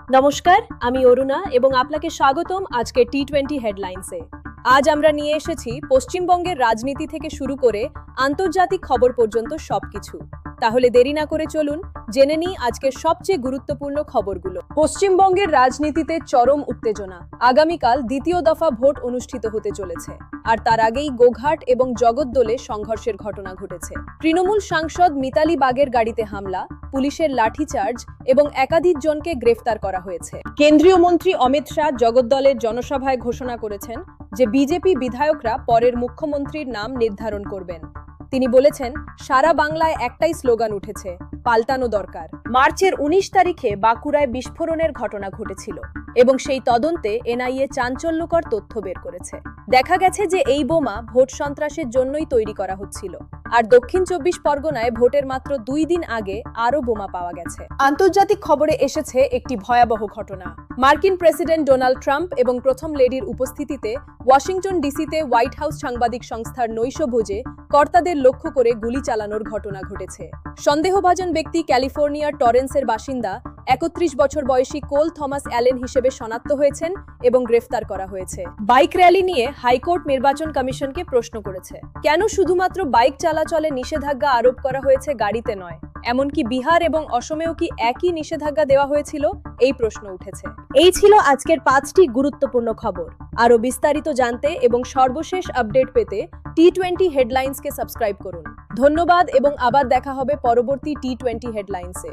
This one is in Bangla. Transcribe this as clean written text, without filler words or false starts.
নমস্কার, আমি অরুণা এবং আপনাকে স্বাগতম আজকে টি20 হেডলাইন্সে। আজ আমরা নিয়ে এসেছি পশ্চিমবঙ্গের রাজনীতি থেকে শুরু করে আন্তর্জাতিক খবর পর্যন্ত সবকিছু। তাহলে দেরি না করে চলুন জেনে নিই আজকের সবচেয়ে গুরুত্বপূর্ণ খবরগুলো। পশ্চিমবঙ্গের রাজনীতিতে চরম উত্তেজনা। আগামীকাল দ্বিতীয় দফা ভোট অনুষ্ঠিত হতে চলেছে, আর তার আগেই গোঘাট এবং জগদ্দলে সংঘর্ষের ঘটনা ঘটেছে। তৃণমূল সাংসদ মিতালি বাগের গাড়িতে হামলা, পুলিশের লাঠিচার্জ এবং একাধিক জনকে গ্রেফতার করা হয়েছে। কেন্দ্রীয় মন্ত্রী অমিত শাহ জগদ্দলের জনসভায় ঘোষণা করেছেন যে বিজেপি বিধায়করা পরের মুখ্যমন্ত্রীর নাম নির্ধারণ করবেন। তিনি বলেছেন, সারা বাংলায় একটাই স্লোগান উঠেছে, পাল্টানো দরকার। মার্চের 19 তারিখে বাঁকুড়ায় বিস্ফোরণের ঘটনা ঘটেছিল এবং সেই তদন্তে এনআইএ চাঞ্চল্যকর তথ্য বের করেছে। দেখা গেছে যে এই বোমা ভোট সন্ত্রাসের জন্যই তৈরি করা হচ্ছিল, আর দক্ষিণ 24 পরগনায় ভোটের মাত্র 2 দিন আগে আরও বোমা পাওয়া গেছে। আন্তর্জাতিক খবরে এসেছে একটি ভয়াবহ ঘটনা। মার্কিন প্রেসিডেন্ট ডোনাল্ড ট্রাম্প এবং প্রথম লেডির উপস্থিতিতে ওয়াশিংটন ডিসিতে হোয়াইট হাউস সাংবাদিক সংস্থার নৈশভোজে কর্তাদের লক্ষ্য করে গুলি চালানোর ঘটনা ঘটেছে। সন্দেহভাজন ব্যক্তি ক্যালিফোর্নিয়ার টরেন্সের বাসিন্দা 31 বছর বয়সী কোল থমাস অ্যালেন হিসেবে শনাক্ত হয়েছেন এবং গ্রেফতার করা হয়েছে। বাইক র্যালি নিয়ে হাইকোর্ট নির্বাচন কমিশনকে প্রশ্ন করেছে, কেন শুধুমাত্র বাইক চলাচলে নিষেধাজ্ঞা আরোপ করা হয়েছে, গাড়িতে নয়? এমনকি বিহার এবং অসমেও কি একই নিষেধাজ্ঞা দেওয়া হয়েছিল? এই প্রশ্ন উঠেছে। এই ছিল আজকের 5টি গুরুত্বপূর্ণ খবর। আরও বিস্তারিত জানতে এবং সর্বশেষ আপডেট পেতে টি20 হেডলাইন্সকে সাবস্ক্রাইব করুন। ধন্যবাদ এবং আবার দেখা হবে পরবর্তী টি20 হেডলাইন্সে।